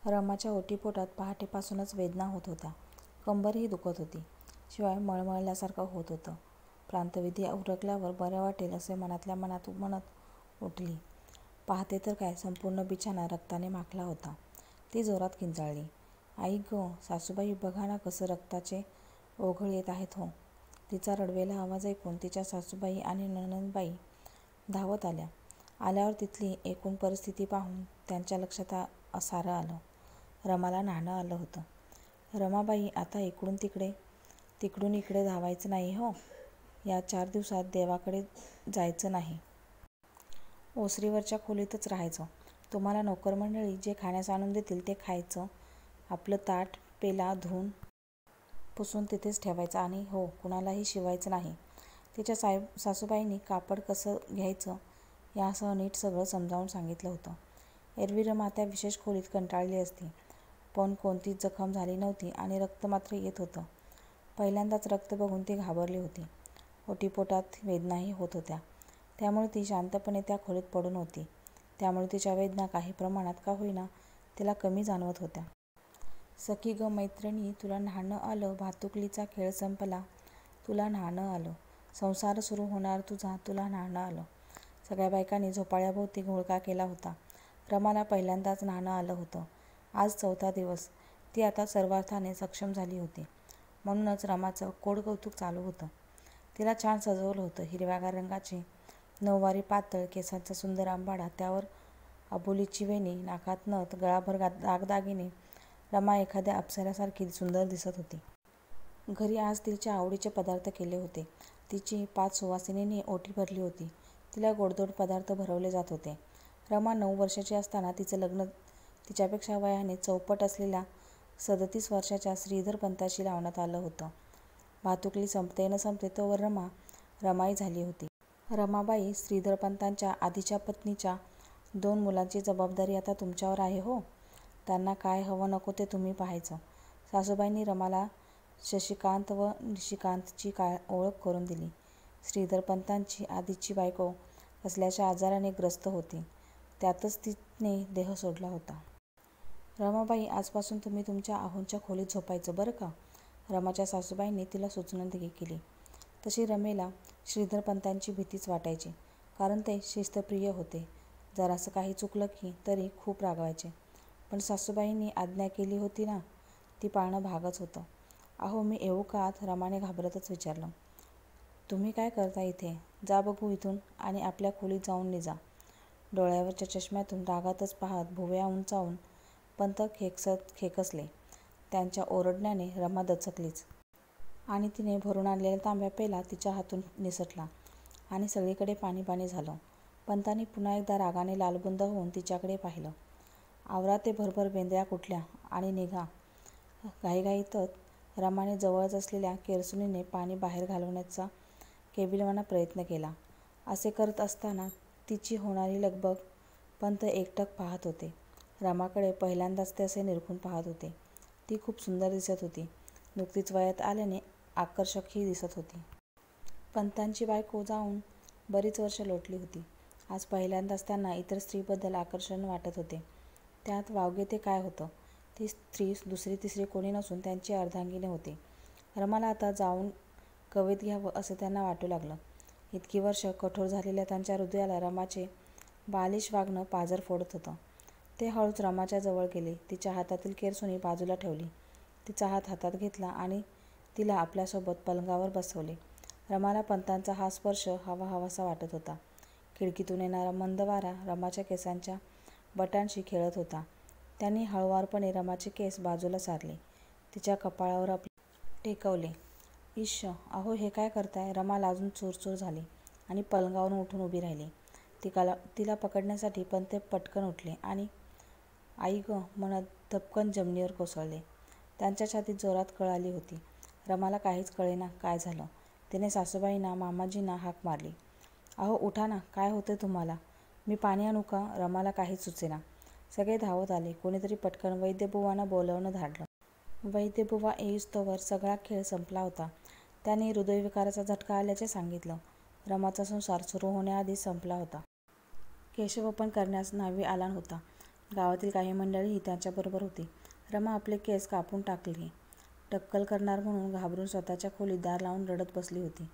रमाच्या ओटीपोटात पहाटेपासूनच वेदना होत होत्या. कंबरही दुखत होती. शिवाय मळमळल्यासारखं होत होतं. प्रांतविधी उरकल्यावर बरं वाटेल असे मनातल्या मनात म्हणत उठली. पाहते तर काय, संपूर्ण बिछाना रक्ताने माखला होता. ती जोरात किंचाळली, आई गं, सासूबाई बघा ना, कसं रक्ताचे ओघळ येत आहेत हो. तिचा रडवेला आवाज ऐकून तिच्या सासूबाई आणि नणंदबाई धावत आल्या. आल्यावर तिथली एकूण परिस्थिती पाहून त्यांच्या लक्षात सारं आलं. रमाला न्हाणं आलं होतं. रमाबाई, आता इकडून तिकडे तिकडून इकडे धावायचं नाही हो. या 4 दिवसात देवाकडे जायचं नाही. ओसरीवरच्या खोलीतच राहायचं. तुम्हाला नोकरमंडळी जे खाण्यास आणून देतील ते खायचं. आपलं ताट पेला धुवून पुसून तिथेच ठेवायचं आणि हो, कुणालाही शिवायचं नाही. तिच्या सासूबाईंनी कापड कसं घ्यायचं यासह नीट सगळं समजावून सांगितलं होतं. एरवी रमा त्या विशेष खोलीत कंटाळली असती, पण कोणतीच जखम झाली नव्हती आणि रक्त मात्र येत होतं. पहिल्यांदाच रक्त बघून ती घाबरली होती. ओटीपोटात वेदनाही होत होत्या, त्यामुळे ती शांतपणे त्या खोलीत पडून होती. त्यामुळे तिच्या वेदना काही प्रमाणात का होईना तिला कमी जाणवत होत्या. सखी गं मैत्रिणी, तुला न्हाणं आलं. भातुकलीचा खेळ संपला, तुला न्हाणं आलं. संसार सुरू होणार तुझा, तुला न्हाणं आलं. सगळ्या बायकांनी झोपाळ्याभोवती घोळका केला होता. रमाला पहिल्यांदाच न्हाणं आलं होतं. आज 4था दिवस. ती आता सर्वार्थाने सक्षम झाली होती. म्हणूनच रमाचं कोडकौतुक चालू होतं. तिला छान सजवलं होतं. हिरव्यागार रंगाचे 9वारी पातळ केसांचा सुंदर आंबाडा, त्यावर अबोलीची वेणी, नाकात नथ, गळाभर दागदागिने. रमा एखाद्या अप्सरासारखी सुंदर दिसत होती. घरी आज तिच्या आवडीचे पदार्थ केले होते. तिची 5 सुवासिनींनी ओटी भरली होती. तिला गोडधोड पदार्थ भरवले जात होते. रमा 9 वर्षाची असताना तिचं लग्न तिच्यापेक्षा वयाने चौपट असलेल्या 37 वर्षाच्या श्रीधरपंतांशी लावण्यात आलं होतं. भातुकली संपते न संपते तोवर रमाई झाली होती. रमाबाई, श्रीधरपंतांच्या आधीच्या पत्नीच्या 2 मुलांची जबाबदारी आता तुमच्यावर आहे हो. त्यांना काय हवं नको ते तुम्ही पाहायचं. सासूबाईंनी रमाला शशिकांत व निशिकांतची ओळख करून दिली. श्रीधरपंतांची आधीची बायको कसल्याच्या आजाराने ग्रस्त होती. त्यातच तिने देह सोडला होता. रमाबाई, आजपासून तुम्ही तुमच्या आहोंच्या खोलीत झोपायचं बरं का. रमाच्या सासूबाईंनी तिला सूचना केली. तशी रमेला श्रीधरपंतांची भीतीच वाटायची, कारण ते शिस्तप्रिय होते. जरासं काही चुकलं की तरी खूप रागवायचे. पण सासूबाईंनी आज्ञा केली होती ना, ती पाळणं भागच होतं. अहो, मी येऊ का आत? रमाने घाबरतच विचारलं. तुम्ही काय करता इथे? जा बघू इथून आणि आपल्या खोलीत जाऊन निजा. डोळ्यावरच्या चष्म्यातून रागातच पाहत भुवया उंचावून पंत खेकसले. त्यांच्या ओरडण्याने रमा दचकलीच आणि तिने भरून आणलेला तांब्या पेला तिच्या हातून निसटला आणि सगळीकडे पाणी पाणी झालं. पंतांनी पुन्हा एकदा रागाने लालबुंद होऊन तिच्याकडे पाहिलं. आवरा ते भरभर बेंद्र्या कुठल्या आणि निघा. घाईघाईतच रमाने जवळच असलेल्या केरसुणीने पाणी बाहेर घालवण्याचा केविलवाणा प्रयत्न केला. असे करत असताना तिची होणारी लगबग पंत एकटक पाहत होते. रमाकडे पहिल्यांदाच ते असे निरखून पाहत होते. ती खूप सुंदर दिसत होती. नुकतीच वयात आल्याने आकर्षकही दिसत होती. पंतांची बायको जाऊन बरीच वर्ष लोटली होती. आज पहिल्यांदाच त्यांना इतर स्त्रीबद्दल आकर्षण वाटत होते. त्यात वावगे ते काय होतं. ती स्त्री दुसरी तिसरी कोणी नसून त्यांची अर्धांगिनी होती. रमाला आता जाऊन कवेत घ्यावं असं त्यांना वाटू लागलं. इतकी वर्ष कठोर झालेल्या त्यांच्या हृदयाला रमाचे बालिश वागणं पाझर फोडत होतं. ते हळूच रमाच्या जवळ गेले. तिच्या हातातील केरसुणी बाजूला ठेवली. तिचा हात हातात घेतला आणि तिला आपल्यासोबत पलंगावर बसवले. रमाला पंतांचा हा स्पर्श हवाहवासा वाटत होता. खिडकीतून येणारा मंद वारा रमाच्या केसांच्या बटांशी खेळत होता. त्यांनी हळुवारपणे रमाचे केस बाजूला सारले. तिच्या कपाळावर आपले टेकवले. इश्श, अहो हे काय करताय? रमा लाजून चूरचूर झाली आणि पलंगावरून उठून उभी राहिली. तिला पकडण्यासाठी पंत पटकन उठले आणि आई गं म्हणत धपकन जमिनीवर कोसळले. त्यांच्या छातीत जोरात कळ आली होती. रमाला काहीच कळेना काय झालं. तिने सासूबाईंना, मामाजींना हाक मारली. अहो उठा ना, काय होतंय तुम्हाला? मी पाणी आणू का? रमाला काहीच सुचेना. सगळे धावत आले. कोणीतरी पटकन वैद्यबुवांना बोलावणं धाडलं. वैद्यबुवा येईस्तोवर सगळा खेळ संपला होता. त्यांनी हृदयविकाराचा झटका आल्याचे सांगितलं. रमाचा संसार सुरू होण्याआधीच संपला होता. केशवपन करण्यास न्हावी आला होता. गावातील काही मंडळीही त्याच्याबरोबर होती. रमा आपले केस कापून टाकले. टक्कल करणार म्हणून घाबरून स्वतःच्या खोलीत दार लावून रडत बसली होती.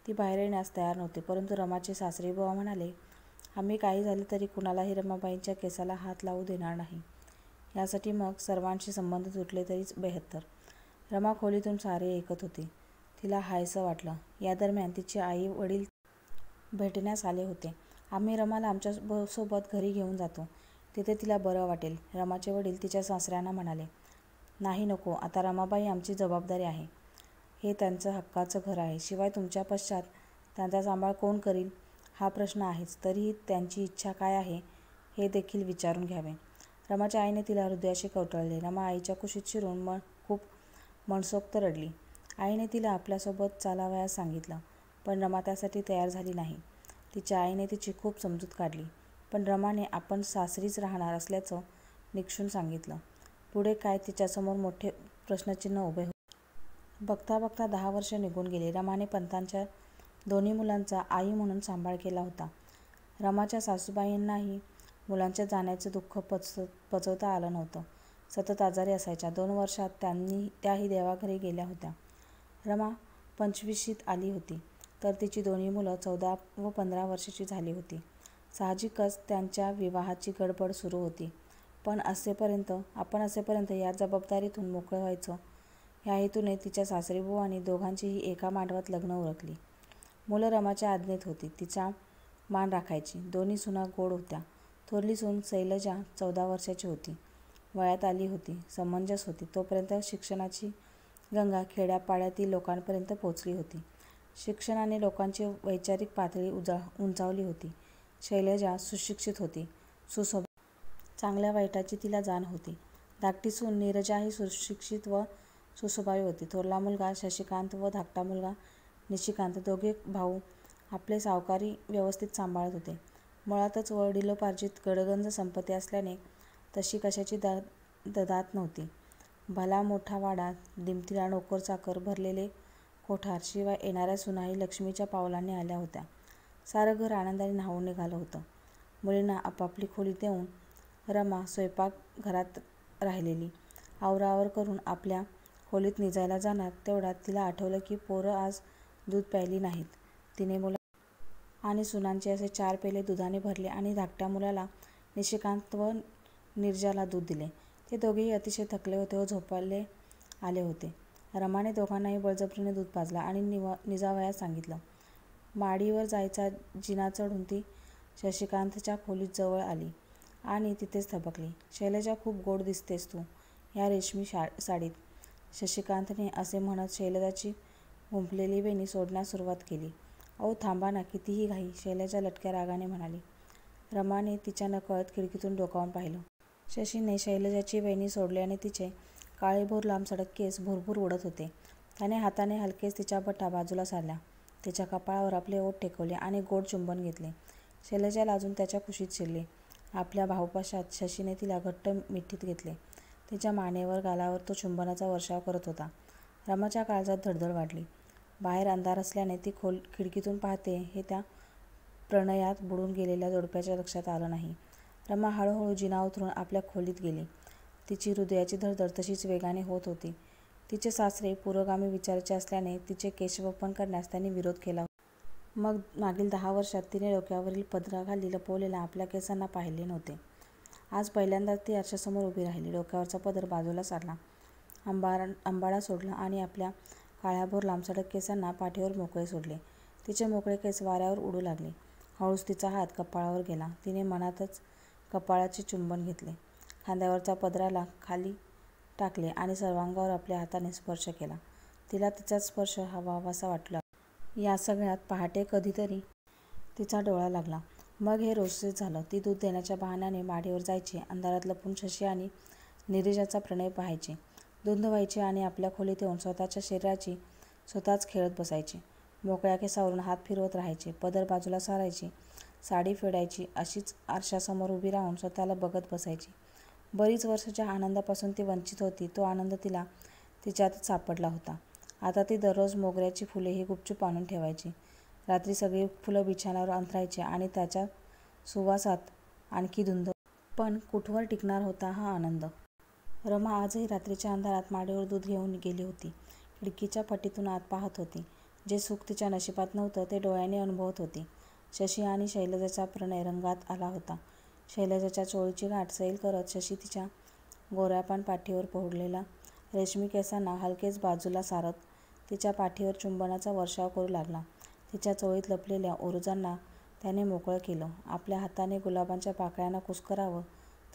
ती बाहेर येण्यास तयार नव्हती. परंतु रमाचे सासरेबुवा म्हणाले, आम्ही काही झाले तरी कुणालाही रमाबाईंच्या केसाला हात लावू देणार नाही. यासाठी मग सर्वांशी संबंध तुटले तरीच बेहत्तर. रमा खोलीतून सारे ऐकत होती. तिला हायसं वाटलं. या दरम्यान तिचे आई वडील भेटण्यास आले होते. आम्ही रमाला आमच्या सोबत घरी घेऊन जातो. तिथे तिला बरं वाटेल. रमाचे वडील तिच्या सासऱ्यांना म्हणाले. नाही नको, आता रमाबाई आमची जबाबदारी आहे. हे त्यांचं हक्काचं घर आहे. शिवाय तुमच्या पश्चात त्यांचा सांभाळ कोण करील हा प्रश्न आहेच. तरीही त्यांची इच्छा काय आहे हे देखील विचारून घ्यावे. रमाच्या आईने तिला हृदयाशी कवटाळले. रमा आईच्या कुशीत शिरून खूप मनसोक्त रडली. आईने तिला आपल्यासोबत चालावयास सांगितलं, पण रमा त्यासाठी तयार झाली नाही. तिच्या आईने तिची खूप समजूत काढली, पण रमाने आपण सासरीच राहणार असल्याचं निक्षून सांगितलं. पुढे काय तिच्यासमोर मोठे प्रश्नचिन्ह उभे होते. बघता बघता 10 वर्षे निघून गेली. रमाने पंतांच्या दोन्ही मुलांचा आई म्हणून सांभाळ केला होता. रमाच्या सासूबाईंनाही मुलांच्या जाण्याचं दुःख पचवता आलं नव्हतं. सतत आजारी असायच्या. 2 वर्षात त्याही देवाघरी गेल्या होत्या. रमा 25शीत आली होती, तर तिची दोन्ही मुलं 14 व 15 वर्षाची झाली होती. साहजिकच त्यांच्या विवाहाची गडबड सुरू होती. आपण असेपर्यंत या जबाबदारीतून मोकळं व्हायचं ह्या हेतूने तिच्या सासरेबुवांनी दोघांचीही एका मांडवात लग्न उरकली. मुलं रमाच्या आज्ञेत होती. तिचा मान राखायची. दोन्ही सुना गोड होत्या. थोरली सून शैलजा 14 वर्षाची होती. वयात आली होती. समंजस होती. तोपर्यंत शिक्षणाची गंगा खेड्यापाड्यातील लोकांपर्यंत पोचली होती. शिक्षणाने लोकांची वैचारिक पातळी उंचावली होती. शैलजा सुशिक्षित होती. सुस्वभावी. चांगल्या वाईटाची तिला जाण होती. धाकटी सून नीरजाही सुशिक्षित व सुस्वभावी होती. थोरला मुलगा शशिकांत व धाकटा मुलगा निशिकांत दोघे भाऊ आपले सावकारी व्यवस्थित सांभाळत होते. मुळातच वडिलोपार्जित गडगंज संपत्ती असल्याने तशी कशाची ददात नव्हती. भला मोठा वाडा, दिमतीला नोकर-चाकर भरलेले कोठार, शिवाय येणाऱ्या सुनाही लक्ष्मीच्या पावलांनी आल्या होत्या. सारं घर आनंदाने न्हाऊन निघालं होतं. मुलींना आपापली खोली देऊन रमा स्वयंपाकघरात राहिलेली. आवराआवर करून आपल्या खोलीत निजायला जाणार तेवढ्यात तिला आठवलं की पोरं आज दूध प्यायली नाहीत. तिने मुला आणि सुनांचे असे 4 पेले दुधाने भरले आणि धाकट्या मुलाला निशिकांत व नीरजाला दूध दिले. ते दोघेही अतिशय थकले होते व झोपायला आले होते. रमाने दोघांनाही बळजबरीने दूध पाजलं आणि निजावयास सांगितलं. माडीवर जायचा जिना चढून ती शशिकांतच्या खोलीत जवळ आली आणि तिथेच थबकली. शैलजा, खूप गोड दिसतेस तू ह्या रेशमी साडीत. शशिकांतने असे म्हणत शैलजाची गुंफलेली वेणी सोडण्यास सुरुवात केली. अहो थांबा ना, कितीही घाई, शैलजा लटक्या रागाने म्हणाली. रमाने तिच्या नकळत खिडकीतून डोकावून पाहिलं. शशीने शैलजाची वेणी सोडली आणि तिचे काळेभोर लांबसडक केस भुरभुर उडत होते. त्याने हाताने हलकेच तिच्या बटा बाजूला सारल्या. तिच्या कपाळावर आपले ओठ टेकवले आणि गोड चुंबन घेतले. शैलजा लाजून त्याच्या कुशीत शिरली. आपल्या भाऊपाशात शशीने तिला घट्ट मिठीत घेतले. तिच्या मानेवर, गालावर तो चुंबनाचा वर्षाव करत होता. रमाच्या काळजात धडधड वाढली. बाहेर अंधार असल्याने ती खिडकीतून पाहते हे त्या प्रणयात बुडून गेलेल्या जोडप्याच्या लक्षात आलं नाही. रमा हळूहळू जिना उतरून आपल्या खोलीत गेली. तिची हृदयाची धडधड तशीच वेगाने होत होती. तिचे सासरे पुरोगामी विचाराचे असल्याने तिचे केशवपन करण्यास त्यांनी विरोध केला होता. मग मागील 10 वर्षात तिने डोक्यावरील पदराखाली लपवलेल्या आपल्या केसांना पाहिले नव्हते. आज पहिल्यांदाच ती आरशासमोर उभी राहिली. डोक्यावरचा पदर बाजूला सारला, अंबाडा सोडला आणि आपल्या काळ्याभोर लांबसडक केसांना पाठीवर मोकळे सोडले. तिचे मोकळे केस वाऱ्यावर उडू लागले. हळूच तिचा हात कपाळावर गेला. तिने मनातच कपाळाचे चुंबन घेतले. खांद्यावरच्या पदराला खाली टाकले आणि सर्वांगावर आपल्या हाताने स्पर्श केला. तिला तिचाच स्पर्श हवाहवासा वाटू लागला. या सगळ्यात पहाटे कधीतरी तिचा डोळा लागला. मग हे रोजचेच झालं. ती दूध देण्याच्या बहाण्याने माडीवर जायची. अंधारात लपून शशी आणि नीरजाचा प्रणय पाहायची. धुंद व्हायची आणि आपल्या खोलीत येऊन स्वतःच्या शरीराची स्वतःच खेळत बसायची. मोकळ्या केसावरून हात फिरवत राहायची. पदर बाजूला सारायची. साडी फेडायची. अशीच आरशासमोर उभी राहून स्वतःला बघत बसायची. बरीच वर्ष ज्या आनंदापासून ती वंचित होती तो आनंद तिला तिच्यातच सापडला होता. आता ती दररोज मोगऱ्याची फुलेही गुपचूप आणून ठेवायची. रात्री सगळी फुलं बिछाण्यावर अंथरायची आणि त्याच्या सुवासात आणखी धुंद. पण कुठवर टिकणार होता हा आनंद? रमा आजही रात्रीच्या अंधारात माडीवर दूध घेऊन गेली होती. खिडकीच्या फटीतून आत पाहत होती. जे सुख तिच्या नशिबात नव्हतं ते डोळ्यांनी अनुभवत होती. शशी आणि शैलजाचा प्रणय रंगात आला होता. शैलजाच्या चोळीची गाठ सैल करत शशी तिच्या गोऱ्यापान पाठीवर पोहडलेल्या रेशमी केसांना हलकेच बाजूला सारत तिच्या पाठीवर चुंबनाचा वर्षाव करू लागला. तिच्या चोळीत लपलेल्या ओरजांना त्याने मोकळं केलं. आपल्या हाताने गुलाबांच्या पाकळ्यांना कुस्करावं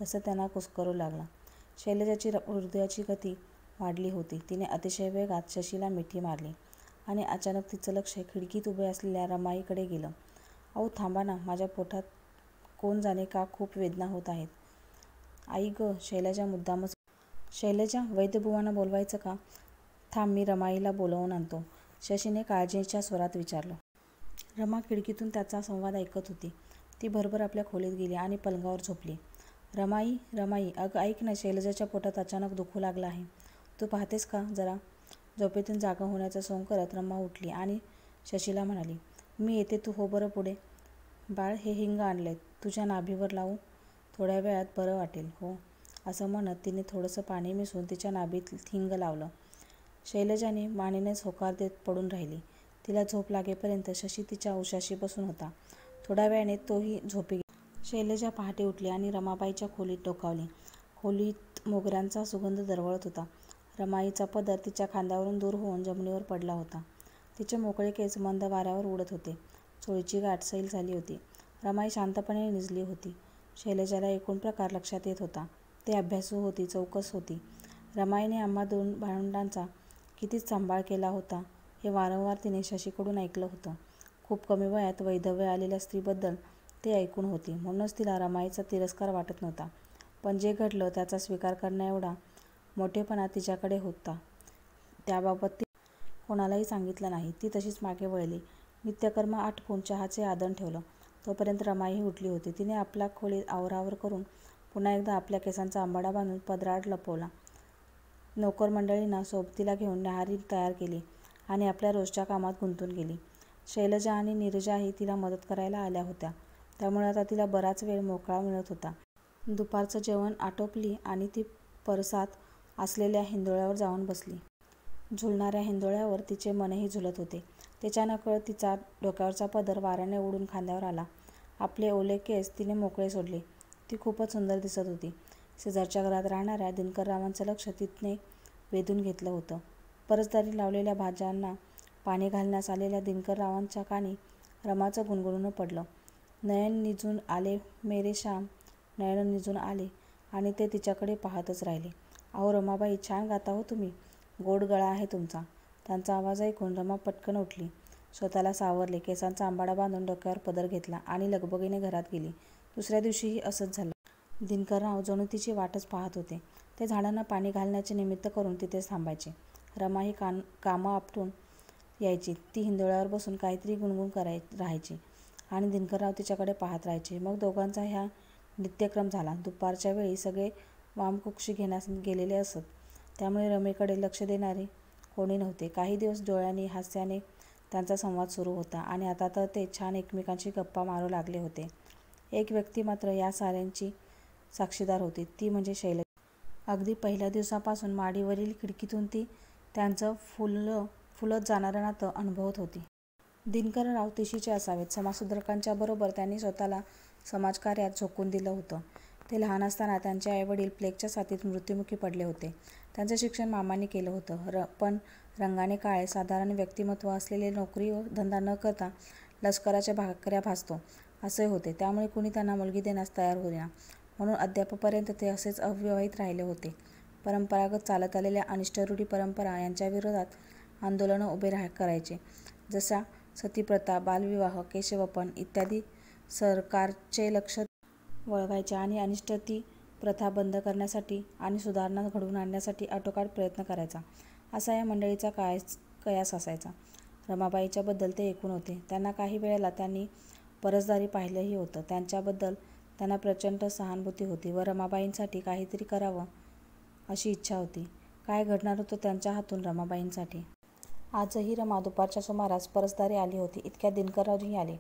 तसं त्यांना कुस्करू लागला. शैलजाची हृदयाची गती वाढली होती. तिने अतिशय वेगात शशीला मिठी मारली आणि अचानक तिचं लक्ष खिडकीत उभे असलेल्या रमाईकडे गेलं. "अहो थांबा ना, माझ्या पोटात कोण जाणे का खूप वेदना होत आहेत." "आई गं," शैलजा मुद्दामच. "शैलजा, वैद्यबुवांना बोलवायचं का?" "थांब, मी रमाईला बोलवून आणतो," शशीने काळजीच्या स्वरात विचारलं. रमा खिडकीतून त्याचा संवाद ऐकत होती. ती भरभर आपल्या खोलीत गेली आणि पलंगावर झोपली. "रमाई, रमाई, अगं ऐक ना, शैलजाच्या पोटात अचानक दुखू लागलं आहे. तू पाहतेस का जरा?" झोपेतून जागा होण्याचा सोंग करत रमा उठली आणि शशीला म्हणाली, "मी येते, तू हो बरं पुढे. बाळ, हे हिंग आणलंय, तुझ्या नाभीवर लावू. थोड्या वेळात बरं वाटेल." "हो," असं म्हणत तिने थोडंसं पाणी मिसळून तिच्या नाभीत हिंग लावलं. शैलजाने मानेनेच होकार देत पडून राहिली. तिला झोप लागेपर्यंत शशी तिच्या उशाशी बसून होता. थोड्या वेळाने तोही झोपी गेला. शैलजा पहाटे उठली आणि रमाबाईच्या खोलीत डोकावली. खोलीत मोगऱ्यांचा सुगंध दरवळत होता. रमाईचा पदर तिच्या खांद्यावरून दूर होऊन जमिनीवर पडला होता. तिचे मोकळे केस मंद वाऱ्यावर उडत होते. चोळीची गाठ सैल झाली होती. रमाई शांतपणे निजली होती. शैलजाला एकूण प्रकार लक्षात येत होता. ती अभ्यासू होती, चौकस होती. रमाईने आम्हा दोन भावंडांचा कितीच सांभाळ केला होता हे वारंवार तिने शशीकडून ऐकलं होतं. खूप कमी वयात वैधव्य आलेल्या स्त्रीबद्दल ते ऐकून होती. म्हणूनच तिला रमाईचा तिरस्कार वाटत नव्हता. पण जे घडलं त्याचा स्वीकार करण्याएवढा मोठेपणा तिच्याकडे होता. त्याबाबत ती कोणालाही सांगितलं नाही. ती तशीच मागे वळली. नित्यकर्म आटपून चहाचे आधण ठेवलं. तोपर्यंत रमाईही उठली होती. तिने आपल्या खोलीत आवरावर करून पुन्हा एकदा आपल्या केसांचा अंबाडा बांधून पदराआड लपवला. नोकर मंडळींना सोबतीला घेऊन न्याहारी तयार केली आणि आपल्या रोजच्या कामात गुंतून गेली. शैलजा आणि नीरजाही तिला मदत करायला आल्या होत्या. त्यामुळे आता तिला बराच वेळ मोकळा मिळत होता. दुपारचं जेवण आटोपली आणि ती परसात असलेल्या हिंदोळ्यावर जाऊन बसली. झुलणाऱ्या हिंदोळ्यावर तिचे मनही झुलत होते. तिच्या नकळत तिचा डोक्यावरचा पदर वाऱ्याने उडून खांद्यावर आला. आपले ओले केस तिने मोकळे सोडले. ती खूपच सुंदर दिसत होती. शेजारच्या घरात राहणाऱ्या दिनकररावांचं लक्ष तिने वेधून घेतलं होतं. परसदारी लावलेल्या भाज्यांना पाणी घालण्यास आलेल्या दिनकररावांच्या कानी रमाचं गुणगुणणं पडलं. "नयन निजून आले मेरे श्याम, नयन निजून आले." आणि ते तिच्याकडे पाहतच राहिले. "अहो रमाबाई, छान गाता हो तुम्ही. गोड गळा आहे तुमचा." त्यांचा आवाज ऐकून रमा पटकन उठली. स्वतःला सावरले, केसांचा अंबाडा बांधून डोक्यावर पदर घेतला आणि लगबगीने घरात गेली. दुसऱ्या दिवशीही असंच झालं. दिनकरराव जणू तिची वाटच पाहत होते. ते झाडांना पाणी घालण्याचे निमित्त करून तिथेच थांबायचे. रमाही कामं आपटून यायची. ती हिंदोळ्यावर बसून काहीतरी गुणगुण राहायची आणि दिनकरराव तिच्याकडे पाहत राहायचे. मग दोघांचा हा नित्यक्रम झाला. दुपारच्या वेळी सगळे वामकुक्षी घेण्यास गेलेले असत. त्यामुळे रमेकडे लक्ष देणारे कोणी नव्हते. काही दिवस डोळ्यांनी हास्याने त्यांचा संवाद सुरू होता आणि आता तर ते छान एकमेकांशी गप्पा मारू लागले होते. एक व्यक्ती मात्र या साऱ्यांची साक्षीदार होती, ती म्हणजे शैलजा. अगदी पहिल्या दिवसापासून माडीवरील खिडकीतून ती त्यांचं फुलत जाणारं नातं अनुभवत होती. दिनकरराव तिशीचे असावेत. समाजसुधारकांच्या बरोबर त्यांनी स्वतःला समाजकार्यात झोकून दिलं होतं. ते लहान असताना त्यांचे आईवडील प्लेगच्या साथीत मृत्युमुखी पडले होते. त्यांचं शिक्षण मामांनी केलं होतं. पण रंगाने काळे, साधारण व्यक्तिमत्व असलेले, नोकरी धंदा न करता लष्कराच्या भाकऱ्या भाजतो असे होते. त्यामुळे कुणी त्यांना मुलगी देण्यास तयार होईना. म्हणून अद्यापपर्यंत ते असेच अविवाहित राहिले होते. परंपरागत चालत आलेल्या अनिष्ट रूढी परंपरा यांच्या विरोधात आंदोलनं उभे करायचे. जशा सतीप्रथा, बालविवाह, केशवपन इत्यादी. सरकारचे लक्ष वळवायचे आणि अनिष्ट ती प्रथा बंद करण्यासाठी आणि सुधारणा घडवून आणण्यासाठी आटोकाट प्रयत्न करायचा, असा या मंडळीचा कयास असायचा. रमाबाईच्या बद्दल ते ऐकून होते. त्यांना काही वेळेला त्यांनी परसदारी पाहिलंही होतं. त्यांच्याबद्दल त्यांना प्रचंड सहानुभूती होती व रमाबाईंसाठी काहीतरी करावं अशी इच्छा होती. काय घडणार होतं त्यांच्या हातून रमाबाईंसाठी? आजही रमा दुपारच्या सुमारास परसदारी आली होती. इतक्यात दिनकररावही आले.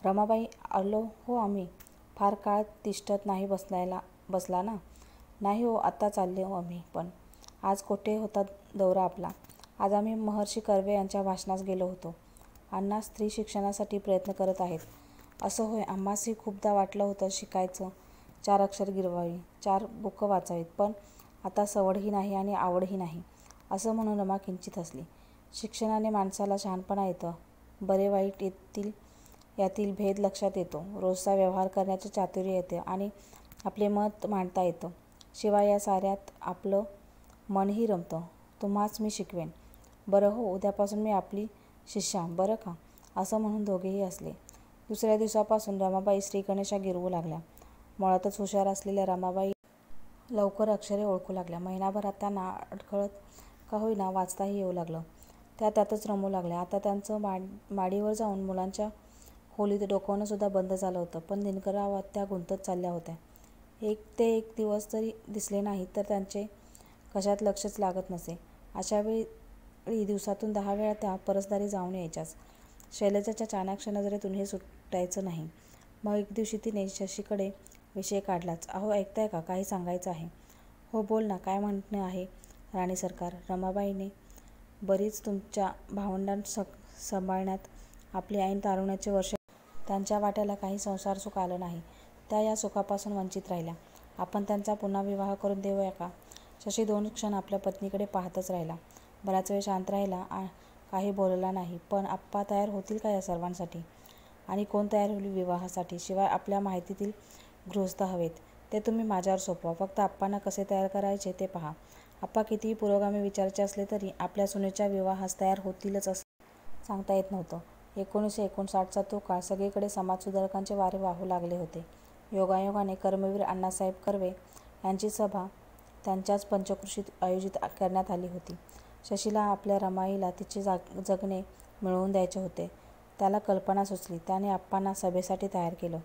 "रमाबाई, आलो हो आम्ही. फार काळ तिष्ठत नाही बसला ना? नाही हो, आत्ता चाललो आम्ही. पण आज कोठे होता दौरा आपला? आज आम्ही महर्षी कर्वे यांच्या भाषणास गेलो होतो. अण्णा स्त्री शिक्षणासाठी प्रयत्न करत आहेत. असं होय. आम्हासही खूपदा वाटलं होतं शिकायचं, 4 अक्षर गिरवावी, 4 बुकं वाचावीत. पण आता सवडही नाही आणि आवडही नाही. असं म्हणून रमा किंचित हसली. शिक्षणाने माणसाला शहाणपणा येतं, बरे वाईट यातील भेद लक्षात येतो, रोजचा व्यवहार करण्याचे चातुर्य येते आणि आपले मत मांडता येतं. शिवाय या साऱ्यात आपलं मनही रमतं. तुम्हास मी शिकवेन. बरं हो, उद्यापासून मी आपली शिष्या, बरं का? असं म्हणून दोघेही हसले. दुसऱ्या दिवसापासून रमाबाई श्रीगणेशा गिरवू लागल्या. मुळातच हुशार असलेल्या रमाबाई लवकर अक्षरे ओळखू लागल्या. महिनाभरात त्यांना अडखळत का होईना वाचताही येऊ लागलं. त्या त्यातच रमू लागल्या. आता त्यांचं माडीवर जाऊन मुलांच्या खोलीत डोकावणं सुद्धा बंद झालं होतं. पण दिनकररावात त्या गुंतत चालल्या होत्या. एक दिवस जरी दिसले नाहीत तर त्यांचे कशात लक्षच लागत नसे. अशा वेळी दिवसातून 10 वेळा त्या परसदारी जाऊन यायच्याच. शैलजाच्या चाणाक्ष नजरेतून हे सुटायचं नाही. मग एक दिवशी तिने शशीकडे विषय काढलाच. अहो, ऐकताय का? काही सांगायचं आहे. हो, बोल ना. काय म्हणणं आहे राणी सरकार? रमाबाईने बरीच तुमच्या भावंडांस सांभाळण्यात आपली ऐन तारुण्याचे वर्ष. त्यांच्या वाट्याला काही संसार सुख आलं नाही. त्या या सुखापासून वंचित राहिल्या. आपण त्यांचा पुन्हा विवाह करून देऊया का? शशी 2 क्षण आपल्या पत्नीकडे पाहतच राहिला. बराच वेळ शांत राहिला. काही बोलला नाही. पण आप्पा तयार होतील का या सर्वांसाठी? आणि कोण तयार होईल विवाहासाठी? शिवाय आपल्या माहितीतील गृहस्थ हवेत. ते तुम्ही माझ्यावर सोपवा. फक्त आप्पांना कसे तयार करायचे ते पहा. आप्पा कितीही पुरोगामी विचाराचे असले तरी आपल्या सुनेच्या विवाहास तयार होतीलच असं सांगता येत नव्हतं. 1959चा तो काळ. सगळीकडे समाजसुधारकांचे वारे वाहू लागले होते. योगायोगाने कर्मवीर अण्णासाहेब कर्वे यांची सभा त्यांच्याच पंचक्रोशीत आयोजित करण्यात आली होती. शशीला आपल्या रमाईला तिचे जगणे मिळवून द्यायचे होते. त्याला कल्पना सुचली. त्याने आप्पांना सभेसाठी तयार केलं.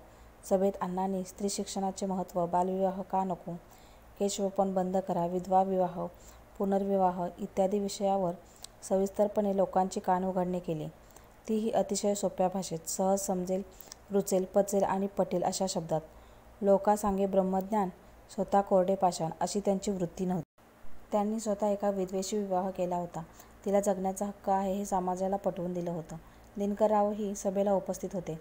सभेत अण्णांनी स्त्री शिक्षणाचे महत्त्व, बालविवाह का नको, केशवपण बंद करा, विधवा विवाह, पुनर्विवाह इत्यादी विषयावर सविस्तरपणे लोकांची कानउघडणी केली. तीही अतिशय सोप्या भाषेत, सहज समजेल, रुचेल, पचेल आणि पटेल अशा शब्दात. लोकासांगे ब्रह्मज्ञान, स्वतः कोरडे पाषाण अशी त्यांची वृत्ती नव्हती. त्यांनी स्वतः एका विधवेशी विवाह केला होता. तिला जगण्याचा हक्क आहे हे समाजाला पटवून दिलं होतं. दिनकररावही सभेला उपस्थित होते.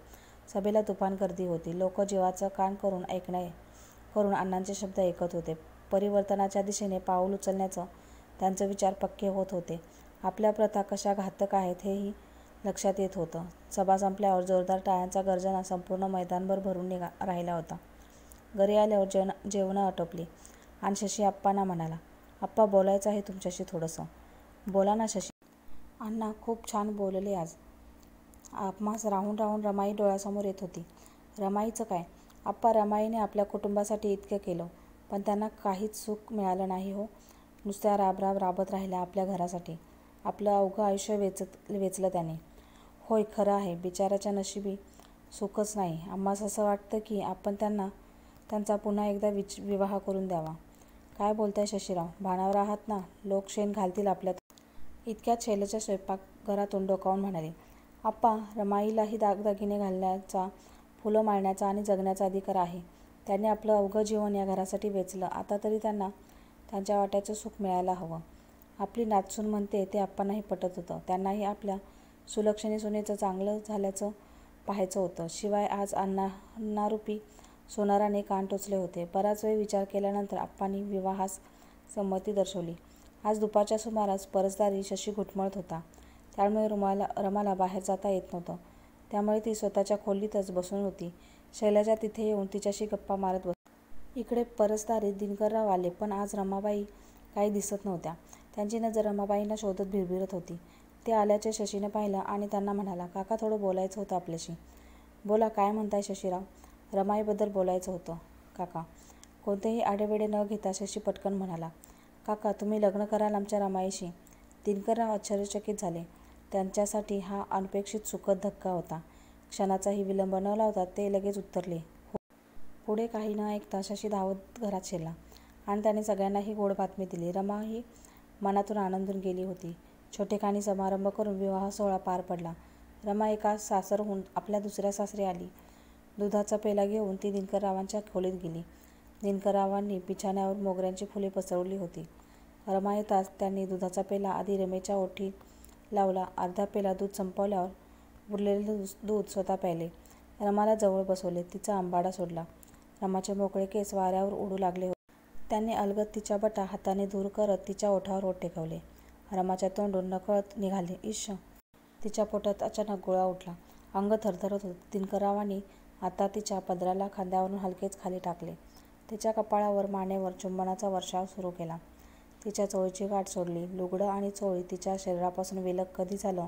सभेला तुफान गर्दी होती. लोक जीवाचं कान करून अण्णांचे शब्द ऐकत होते. परिवर्तनाच्या दिशेने पाऊल उचलण्याचं त्यांचे विचार पक्के होत होते. आपल्या प्रथा कशा घातक आहेत हेही लक्षात येत होतं. सभा संपल्यावर जोरदार टाळ्यांचा गर्जना संपूर्ण मैदानभर भरून राहिला होता. घरी आल्यावर जेवणं आटोपली आणि शशी आप्पांना म्हणाला, आप्पा, बोलायचं आहे तुमच्याशी थोडंसं. बोला ना शशी. अण्णा खूप छान बोलले आज. आम्हास राहून राहून रमाई डोळ्यासमोर येत होती. रमाईचं काय? आप्पा, रमाईने आपल्या कुटुंबासाठी इतकं केलं, पण त्यांना काहीच सुख मिळालं नाही हो. नुसत्या राबत राहिल्या आपल्या घरासाठी. आपलं अवघं आयुष्य वेचलं त्याने. होय, खरं आहे. बिचाऱ्याच्या नशिबी सुखच नाही. आम्हास असं वाटतं की आपण त्यांचा पुन्हा एकदा विवाह करून द्यावा. काय बोलताय शशीराव? भानावर आहात ना? लोक शेण घालतील आपल्यात. इतक्यात शैलजा स्वयंपाकघरातून डोकावून म्हणाली, आप्पा, रमाईलाही दागदागिने घालण्याचा, फुलं माळण्याचा आणि जगण्याचा अधिकार आहे. त्यांनी आपलं अवघं जीवन या घरासाठी वेचलं. आता तरी त्यांना त्यांच्या वाट्याचं सुख मिळायला हवं. आपली नातसून म्हणते ते आप्पांनाही पटत होतं. त्यांनाही आपल्या सुलक्षणी सुनेचं चांगलं झाल्याचं पाहायचं होतं. शिवाय आज अण्णारूपी सोनाराने कान टोचले होते. बराच वेळ विचार केल्यानंतर आप्पांनी विवाहास संमती दर्शवली. आज दुपारच्या सुमारास परसदारी शशी घुटमळत होता. त्यामुळे रमाला बाहेर जाता येत नव्हतं. त्यामुळे ती स्वतःच्या खोलीतच बसून होती. शैलजा तिथे येऊन तिच्याशी गप्पा मारत बसली. इकडे परसदारीत दिनकरराव आले. पण आज रमाबाई काही दिसत नव्हत्या. त्यांची नजर रमाबाईंना शोधत भिरभिरत होती. ते आल्याचे शशीने पाहिलं आणि त्यांना म्हणाला, काका, थोडं बोलायचं होतं आपल्याशी. बोला, काय म्हणताय शशीराव? रमाईबद्दल बोलायचं होतं काका. कोणतेही आढेवेढे न घेता शशी पटकन म्हणाला, काका, तुम्ही लग्न कराल आमच्या रमाईशी? दिनकरराव आश्चर्यचकित झाले. त्यांच्यासाठी हा अनपेक्षित सुखद धक्का होता. क्षणाचाही विलंब न लावता ते लगेच उत्तरले, हो. पुढे काही न ऐकता शशी धावत घरात शिरला आणि त्याने सगळ्यांना ही गोड बातमी दिली. रमाही मनातून आनंदून गेली होती. छोटेखानी समारंभ करून विवाह सोहळा पार पडला. रमा एका सासरहून आपल्या दुसऱ्या सासरी आली. दुधाचा पेला घेऊन ती दिनकररावांच्या खोलीत गेली. दिनकररावांनी बिछाण्यावर मोगऱ्यांची फुले पसरवली होती. रमा येताच त्यांनी दुधाचा पेला आधी रमेच्या ओठी लावला. अर्धा पेला दूध संपवल्यावर उरलेले दूध स्वतः प्यायले. रमाला जवळ बसवले. तिचा आंबाडा सोडला. रमाचे मोकळे केस वाऱ्यावर उडू लागले होते. त्यांनी अलगद तिच्या बटा हाताने दूर करत तिच्या ओठावर ओठ टेकवले. रमाच्या तोंडून नकळत निघाले, इश्श. तिच्या पोटात अचानक गोळा उठला. अंग थरथरत होते. दिनकररावांनी आता तिच्या पदराला खांद्यावरून हलकेच खाली टाकले. तिच्या कपाळावर मानेवर चुंबनाचा वर्षाव सुरू केला. तिच्या चोळीची गाठ सोडली. लुगडं आणि चोळी तिच्या शरीरापासून विलग कधी झालं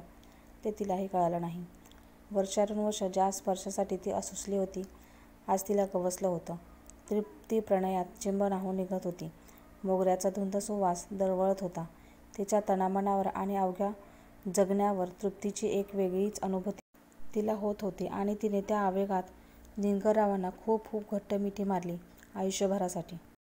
ते तिलाही कळालं नाही. वर्षानुवर्ष ज्या स्पर्शासाठी ती असुसली होती, आज तिला गवसलं होतं. ती प्रणयात चिंब न्हाऊन निघत होती. मोगऱ्याचा धुंद सुवास दरवळत होता. तिच्या तनामनावर आणि अवघ्या जगण्यावर तृप्तीची एक वेगळीच अनुभूती तिला होत होती आणि तिने त्या आवेगात दिनकररावांना खूप खूप घट्ट मिठी मारली, आयुष्यभरासाठी.